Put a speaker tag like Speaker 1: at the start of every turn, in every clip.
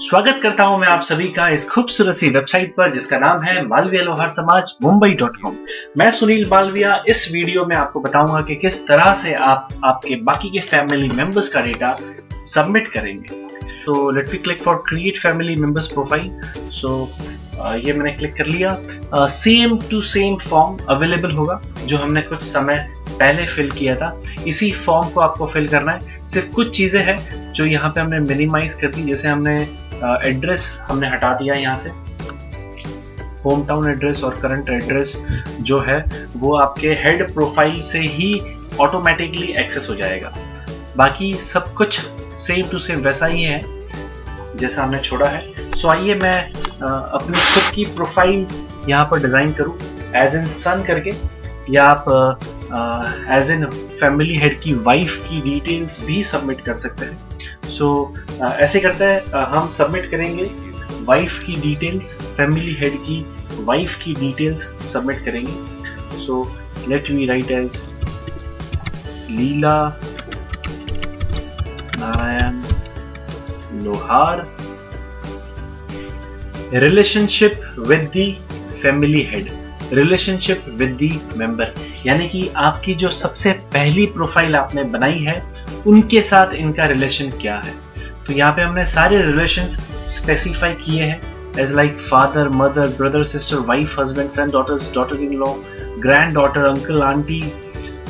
Speaker 1: स्वागत करता हूं मैं आप सभी का इस खूबसूरत सी वेबसाइट पर जिसका नाम है मालविया लोहार समाज मुंबई.com। मैं सुनील मालविया इस वीडियो में आपको बताऊंगा कि किस तरह से आप आपके बाकी के फैमिली मेंबर्स का डेटा सबमिट करेंगे। तो let me click for create family members profile. ये मैंने क्लिक कर लिया। Same to same form available होगा जो हमने कुछ समय पहले फिल किया था। इसी फॉर्म को आपको फिल करना है। सिर्फ कुछ चीजें हैं जो यहाँ पे हमने मिनिमाइज कर दी, जैसे हमने एड्रेस हमने हटा दिया यहाँ से। होम टाउन एड्रेस और करंट एड्रेस जो है वो आपके हेड प्रोफाइल से ही ऑटोमेटिकली एक्सेस हो जाएगा। बाकी सब कुछ सेम टू सेम वैसा ही है जैसा हमने छोड़ा है। सो आइए मैं अपनी खुद की प्रोफाइल यहाँ पर डिजाइन करूँ एज इन सन करके, या आप एज इन फैमिली हेड की वाइफ की डिटेल्स भी सबमिट कर सकते हैं। ऐसे करते हैं, हम सबमिट करेंगे वाइफ की डिटेल्स, फैमिली हेड की वाइफ की डिटेल्स सबमिट करेंगे। So let we write as Leela Narayan Lohar, relationship with the family head, relationship with the member, यानी कि आपकी जो सबसे पहली प्रोफाइल आपने बनाई है उनके साथ इनका रिलेशन क्या है। तो यहाँ पे हमने सारे रिलेशंस स्पेसिफाई किए हैं, as like father, mother, brother, sister, wife, husband, son, daughters, daughter in law, grand daughter, uncle, aunty,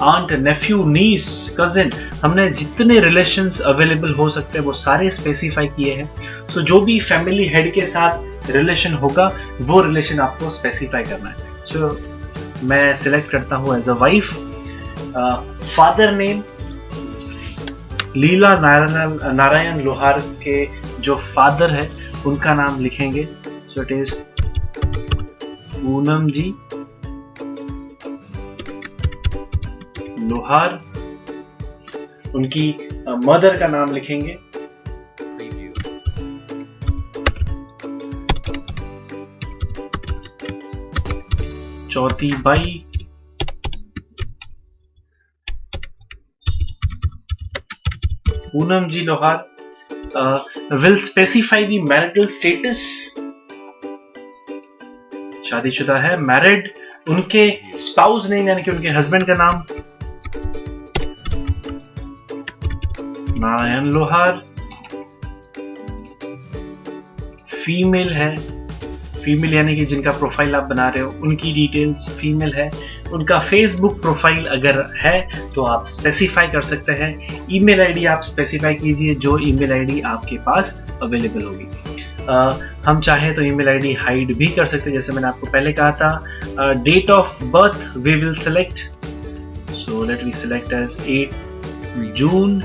Speaker 1: aunt, nephew, niece, cousin. हमने जितने रिलेशंस अवेलेबल हो सकते हैं वो सारे स्पेसिफाई किए हैं। सो जो भी फैमिली हेड के साथ रिलेशन होगा वो रिलेशन आपको स्पेसिफाई करना है। सो मैं सिलेक्ट करता हूँ as a wife. Father name Leela Narayan Lohar के जो फादर है उनका नाम लिखेंगे। So it is Poonam ji Lohar. उनकी मदर का नाम लिखेंगे चौथी बाई। पूनम जी लोहार will specify the marital status, शादीशुदा है, मैरिड। उनके स्पाउस नेम यानी कि उनके हस्बैंड का नाम नारायण लोहार। फीमेल है, फीमेल यानी कि जिनका प्रोफाइल आप बना रहे हो उनकी डिटेल्स फीमेल है। उनका फेसबुक प्रोफाइल अगर है तो आप स्पेसिफाई कर सकते हैं। ईमेल आईडी आप स्पेसिफाई कीजिए जो ईमेल आईडी आपके पास अवेलेबल होगी। हम चाहें तो ईमेल आईडी हाइड भी कर सकते हैं, जैसे मैंने आपको पहले कहा था। Date of birth we will select, so let we select as 8 June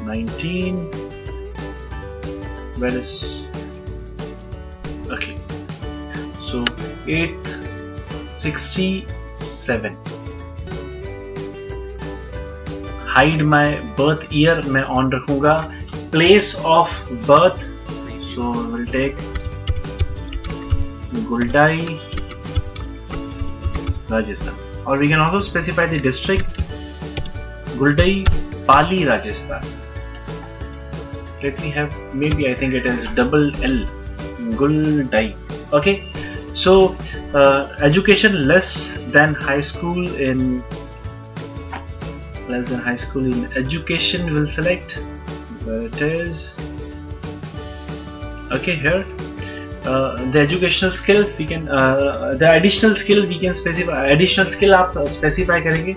Speaker 1: 19, where is okay, so 867। Hide my birth year मैं ऑन रखूंगा। Place of birth, so will take Guldai Rajasthan, और we can also specify the district Guldai Pali Rajasthan. Let me have, maybe I think it is double L, Guldai. Okay, so education less than high school in education will select where it is. Okay, here the educational skill we can the additional skill we can specify, additional skill आप specify करेंगे।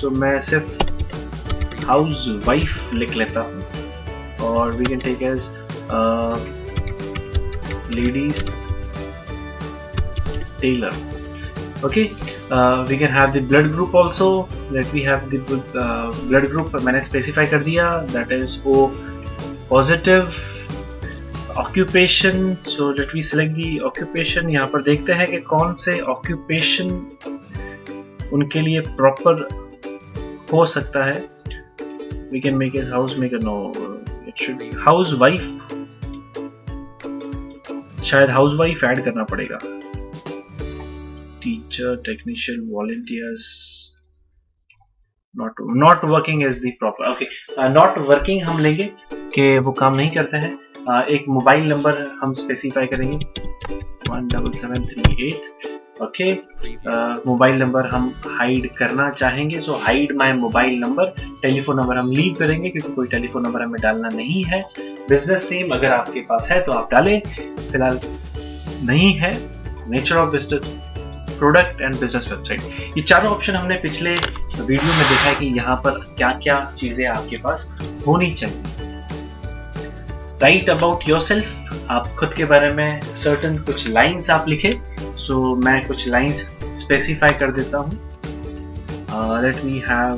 Speaker 1: so मैं सिर्फ house wife लिख लेता हूँ, or we can take as ladies tailor. Okay, we can have the blood group also. Let me have the blood group मैंने specify कर दिया, that is O positive। occupation, so let me select the occupation। यहाँ पर देखते हैं कि कौन से occupation उनके लिए proper हो सकता है। we can make it housemaker, no, it should be housewife, शायद हाउसवाइफ ऐड करना पड़ेगा। Teacher, technician, volunteers, not working is the proper. Okay, not working हम लेंगे कि वो काम नहीं करते हैं। एक मोबाइल नंबर हम स्पेसिफाई करेंगे 17738। ओके, मोबाइल नंबर हम हाइड करना चाहेंगे, so hide my mobile number. Telephone number हम लीव करेंगे क्योंकि कोई टेलीफोन नंबर हमें डालना नहीं है। बिजनेस नेम अगर आपके पास है तो आप डालें, फिलहाल नहीं है। Nature of business, product and business website, ये चारों ऑप्शन हमने पिछले वीडियो में देखा है कि यहाँ पर क्या क्या चीजें आपके पास होनी चाहिए। राइट अबाउट योरसेल्फ, आप खुद के बारे में सर्टेन कुछ लाइंस आप लिखे। सो मैं कुछ लाइंस स्पेसिफाई कर देता हूँ। Let me have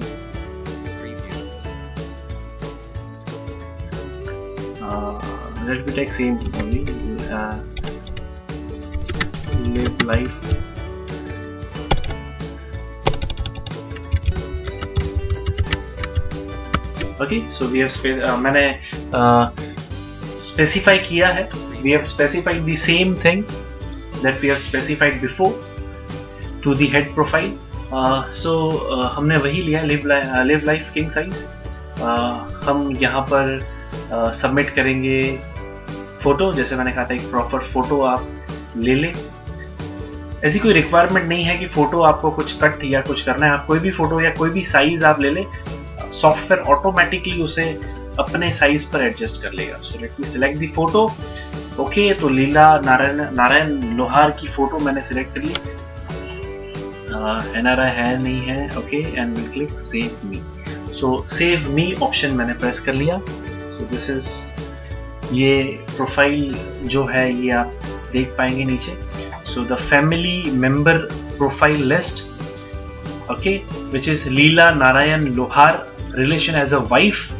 Speaker 1: let me take same only, live life okay. So we have मैंने स्पेसिफाई किया है, we have specified the same thing that we have specified before to the head profile. So हमने वही लिया, live life king size. हम यहाँ पर submit करेंगे फोटो, जैसे मैंने कहा था एक प्रॉपर फोटो आप ले लें। ऐसी कोई रिक्वायरमेंट नहीं है कि फोटो आपको कुछ कट या कुछ करना है, आप कोई भी फोटो या कोई भी साइज आप ले लें, सॉफ्टवेयर ऑटोमेटिकली उसे अपने साइज पर एडजस्ट कर लेगा। So let me select the photo. Okay, तो लीला नारायण लोहार की फोटो मैंने सिलेक्ट कर ली। NRI है नहीं है, okay, and will click save me. So save me option मैंने प्रेस कर लिया। सो दिस इज, ये प्रोफाइल जो है ये आप देख पाएंगे नीचे। So the family member profile list, okay, which is Leela Narayan Lohar, relation as a wife,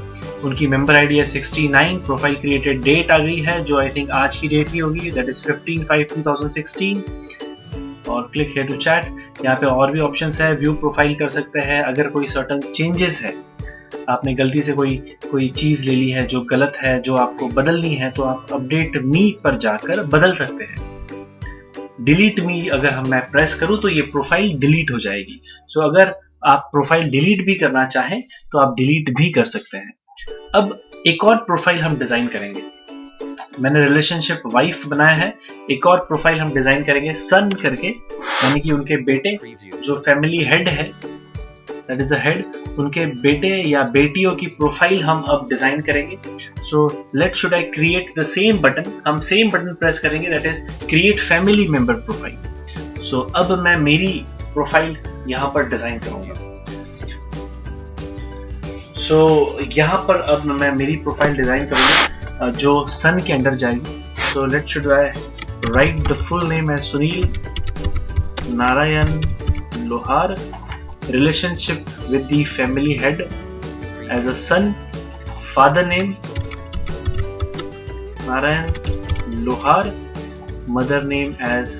Speaker 1: उनकी मेंबर आईडी है 69, प्रोफाइल क्रिएटेड डेट आ गई है जो आई थिंक आज की डेट ही होगी, दैट इज 15/5/2016, और क्लिक हियर टू चैट। यहाँ पे और भी ऑप्शंस है, व्यू प्रोफाइल कर सकते हैं। अगर कोई सर्टन चेंजेस है, आपने गलती से कोई चीज ले ली है जो गलत है, जो आपको बदलनी है, तो आप अपडेट मी पर जाकर बदल सकते हैं। डिलीट मी अगर मैं प्रेस करूं तो ये प्रोफाइल डिलीट हो जाएगी। सो अगर आप प्रोफाइल डिलीट भी करना चाहें तो आप डिलीट भी कर सकते हैं। अब एक और प्रोफाइल हम डिजाइन करेंगे, मैंने रिलेशनशिप वाइफ बनाया है, एक और प्रोफाइल हम डिजाइन करेंगे सन करके, यानी कि उनके बेटे जो फैमिली हेड है, दैट इज अ हेड, उनके बेटे या बेटियों की प्रोफाइल हम अब डिजाइन करेंगे। So let should I create the same button, हम सेम बटन प्रेस करेंगे, that is create family member profile. So अब मैं मेरी प्रोफाइल यहाँ पर डिजाइन करूंगा। सो यहाँ पर अब मैं मेरी प्रोफाइल डिजाइन करूंगा जो सन के अंदर जाएगी। So let should I write the full name as Sunil Narayan Lohar, relationship with the family head as a son, father name Narayan Lohar, mother name as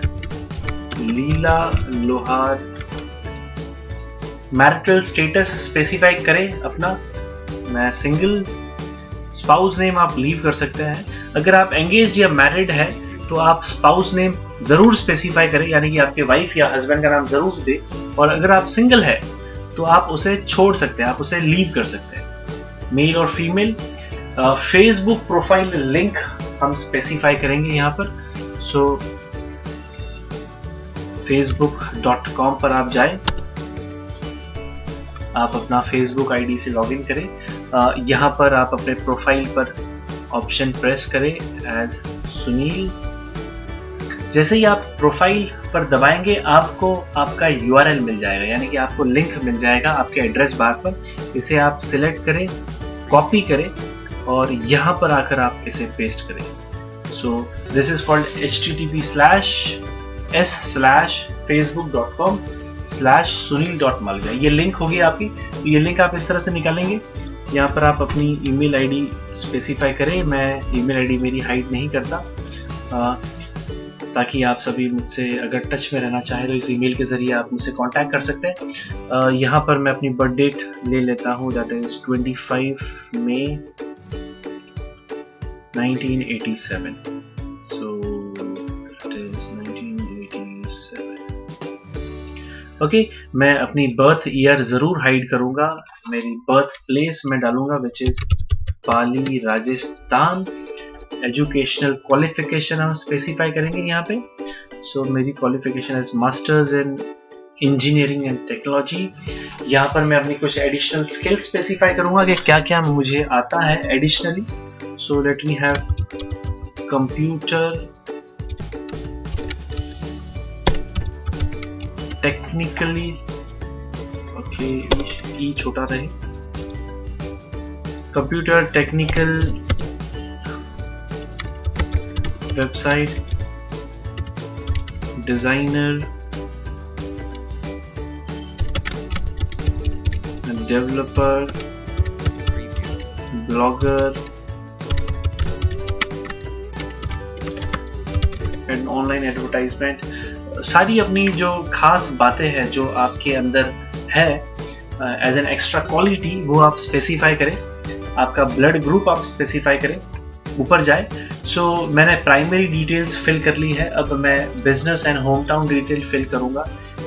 Speaker 1: Leela Lohar, marital status specify करें अपना, मैं single, spouse name आप leave कर सकते हैं। अगर आप engaged या मैरिड है तो आप स्पाउस नेम जरूर स्पेसिफाई करें, यानी कि आपके वाइफ या हस्बैंड का नाम जरूर दे, और अगर आप सिंगल है तो आप उसे छोड़ सकते हैं, आप उसे लीव कर सकते हैं। मेल और फीमेल, फेसबुक प्रोफाइल लिंक हम स्पेसिफाई करेंगे यहाँ पर। सो facebook.com पर आप जाएं, आप अपना फेसबुक आईडी से लॉगिन करें। यहाँ पर आप अपने प्रोफाइल पर ऑप्शन प्रेस करें एज सुनील। जैसे ही आप प्रोफाइल पर दबाएंगे आपको आपका URL मिल जाएगा, यानी कि आपको लिंक मिल जाएगा आपके एड्रेस बार पर। इसे आप सिलेक्ट करें, कॉपी करें और यहाँ पर आकर आप इसे पेस्ट करें। सो दिस इज कॉल्ड https:/facebook.com/sunil.malviya। ये लिंक होगी आपकी, ये लिंक आप इस तरह से निकालेंगे। यहाँ पर आप अपनी ईमेल आईडी स्पेसिफाई करें, मैं ईमेल आईडी मेरी हाइड नहीं करता, ताकि आप सभी मुझसे अगर टच में रहना चाहें तो इस ईमेल के जरिए आप मुझसे कांटेक्ट कर सकते हैं। यहाँ पर मैं अपनी बर्थ डेट ले लेता हूँ, that is 25 May 1987। So it is 1987। Okay, मैं अपनी बर्थ ईयर जरूर हाइड करूंगा, मेरी बर्थ प्लेस में डालूंगा which is Pali Rajasthan. Educational qualification हम स्पेसिफाई करेंगे यहाँ पे। सो मेरी qualification is masters in engineering and technology. यहाँ पर मैं अपनी कुछ एडिशनल स्किल्स स्पेसिफाई करूँगा कि क्या क्या मुझे आता है additionally. So let we have computer technically, okay ई छोटा रहे, computer technical website designer, developer, blogger and online advertisement. सारी अपनी जो खास बातें हैं जो आपके अंदर है एज एन एक्स्ट्रा क्वालिटी, वो आप स्पेसिफाई करें। आपका ब्लड ग्रुप आप स्पेसिफाई करें, ऊपर जाए। सो मैंने प्राइमरी डिटेल्स फिल कर ली है। अब मैं business and home town detail fill करूंगा,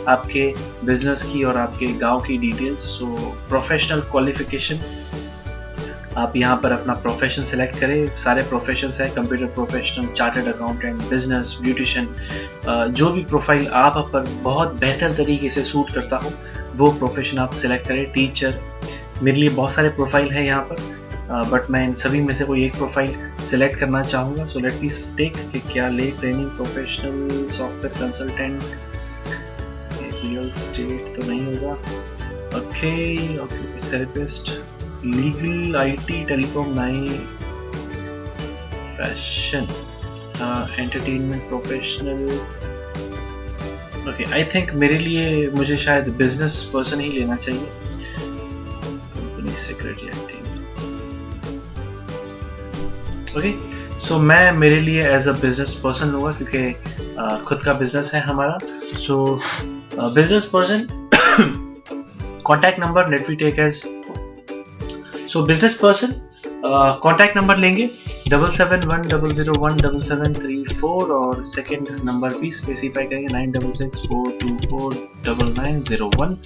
Speaker 1: आपके बिजनेस की और आपके गांव की डिटेल्स। सो प्रोफेशनल क्वालिफिकेशन, आप यहाँ पर अपना प्रोफेशन सेलेक्ट करें। सारे प्रोफेशंस हैं, computer professional, chartered accountant, business, beautician, जो भी प्रोफाइल आप पर बहुत बेहतर तरीके से सूट करता हो वो प्रोफेशन आप सेलेक्ट करें। टीचर, मेरे लिए बहुत सारे प्रोफाइल हैं यहाँ पर, बट मैं इन सभी में से कोई एक प्रोफाइल सेलेक्ट करना चाहूँगा। सो लेट मी टेक कि क्या ले, training professional, software consultant, real estate तो नहीं होगा, okay therapist, legal, IT, telecom नहीं, fashion, entertainment professional. Okay I think मेरे लिए मुझे शायद बिजनेस पर्सन ही लेना चाहिए। Company secretary acting, okay. So मैं मेरे लिए एज अ बिजनेस पर्सन लूँगा क्योंकि खुद का बिजनेस है हमारा। So business person, contact number let we take as, so business person contact number लेंगे 7710017734 और सेकेंड नंबर भी स्पेसिफाई करेंगे 9664249901।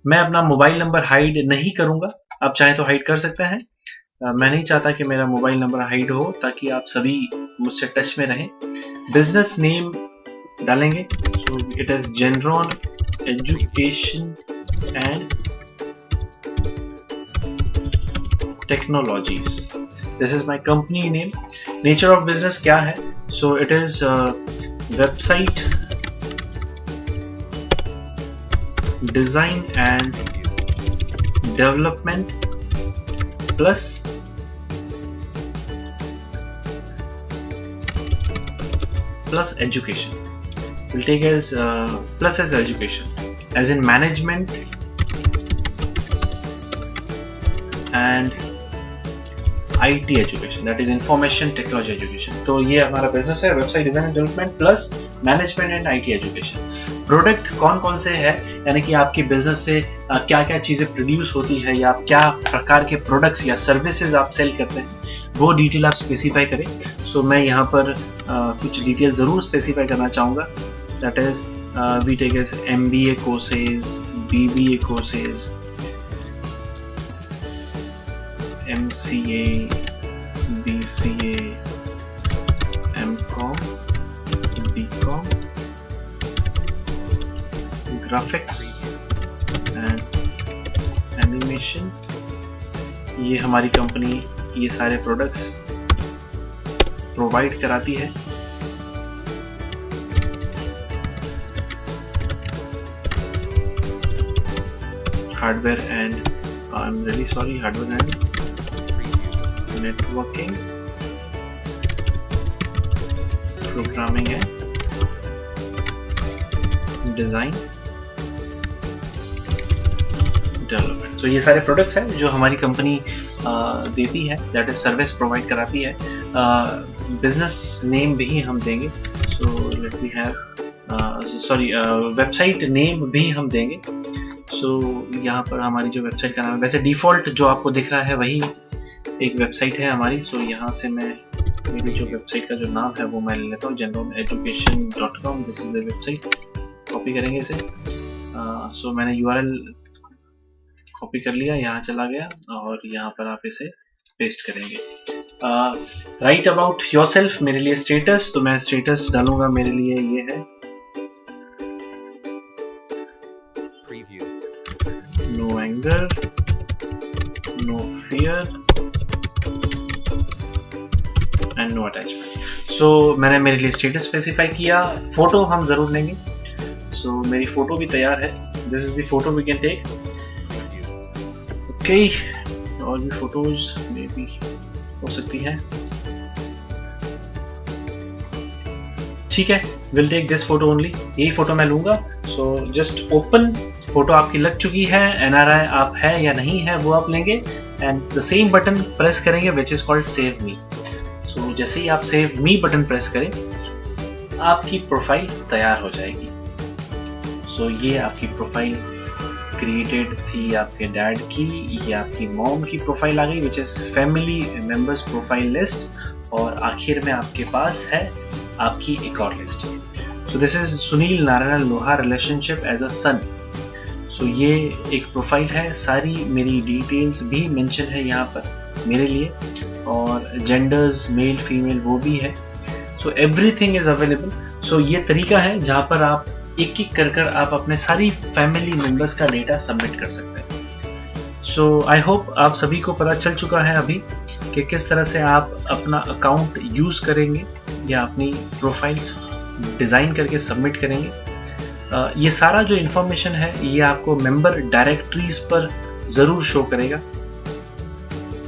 Speaker 1: मैं अपना मोबाइल नंबर हाइड नहीं करूंगा, आप चाहे तो हाइड कर सकते हैं। मैं नहीं चाहता कि मेरा मोबाइल नंबर हाइड हो ताकि आप सभी मुझसे टच में रहें। बिजनेस नेम डालेंगे, so it is Jenron education and technologies, this is my company name. Nature of business क्या है, so it is website design and development plus education. We'll take as plus as education, as in management and IT education, that is information technology education. तो ये हमारा business है, website design and development plus management and IT education. Product कौन कौन से हैं, यानी कि आपके बिजनेस से क्या क्या चीज़ें प्रोड्यूस होती है या आप क्या प्रकार के प्रोडक्ट्स या सर्विसेज आप सेल करते हैं, वो डिटेल आप स्पेसिफाई करें। सो मैं यहाँ पर कुछ डिटेल ज़रूर स्पेसिफाई करना चाहूँगा, that is we take as MBA courses, BBA courses, MCA, BCA, MCOM, BCOM, graphics and animation. ये हमारी कंपनी ये सारे प्रोडक्ट्स प्रोवाइड कराती है। Hardware and I am really sorry, hardware and networking, programming and design development. तो ये सारे products हैं जो हमारी कंपनी देती है, दैट इज सर्विस प्रोवाइड कराती है। बिजनेस नेम भी हम देंगे, so let we have sorry website name भी हम देंगे। सो यहाँ पर हमारी जो वेबसाइट का नाम है, वैसे डिफ़ॉल्ट जो आपको दिख रहा है वही एक वेबसाइट है हमारी। सो यहाँ से मैं मेरी जो वेबसाइट का जो नाम है वो मैं ले लेता हूँ, genroneducation.com, this is the website. Copy करेंगे इसे। सो मैंने URL कॉपी कर लिया, यहाँ चला गया और यहाँ पर आप इसे पेस्ट करेंगे। राइट अबाउट योरसेल्फ, मेरे लिए स्टेटस, तो मैं स्टेटस डालूंगा, मेरे लिए ये है no anger, no fear and no attachment. So मैंने मेरे लिए स्टेटस स्पेसिफाई किया। फोटो हम जरूर लेंगे, सो मेरी फोटो भी तैयार है। This is the photo we can take. Okay, और भी फोटोज मे बी हो सकती है। ठीक है, will take this photo only, यही फोटो मैं लूंगा। सो जस्ट ओपन, फोटो आपकी लग चुकी है, एनआरआई आप है या नहीं है वो आप लेंगे, and the same button press करेंगे which is called save me. So जैसे ही आप सेव मी बटन प्रेस करें, आपकी प्रोफाइल तैयार हो जाएगी। सो ये आपकी प्रोफाइल क्रिएटेड थी आपके डैड की, ये आपकी मॉम की प्रोफाइल आ गई which is family members profile list, और आखिर में आपके पास है आपकी एक और list. So this is Sunil Narayan Lohar relationship as a सन। सो ये एक प्रोफाइल है, सारी मेरी डिटेल्स भी मेंशन है यहाँ पर मेरे लिए, और जेंडर्स मेल फीमेल वो भी है। So everything is available. So ये तरीका है जहाँ पर आप एक एक कर आप अपने सारी फैमिली मेंबर्स का डेटा सबमिट कर सकते हैं। सो आई होप आप सभी को पता चल चुका है अभी कि किस तरह से आप अपना अकाउंट यूज करेंगे या अपनी प्रोफाइल्स डिज़ाइन करके सबमिट करेंगे। ये सारा जो इन्फॉर्मेशन है ये आपको मेंबर डायरेक्टरीज पर ज़रूर शो करेगा।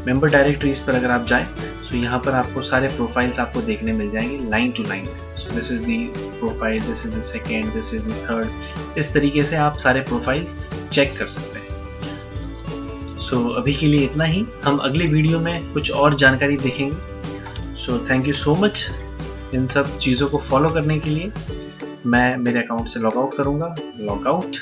Speaker 1: मेंबर डायरेक्टरीज पर अगर आप जाएं तो यहाँ पर आपको सारे प्रोफाइल्स आपको देखने मिल जाएंगे line to line. So this is the profile, this is the second, this is the third. इस तरीके से आप सारे प्रोफाइल्स चेक कर सकते हैं। सो अभी के लिए इतना ही, हम अगली वीडियो में कुछ और जानकारी देखेंगे। So thank you so much in सब चीज़ों को फॉलो करने के लिए। मैं मेरे अकाउंट से लॉग आउट करूँगा, लॉग आउट।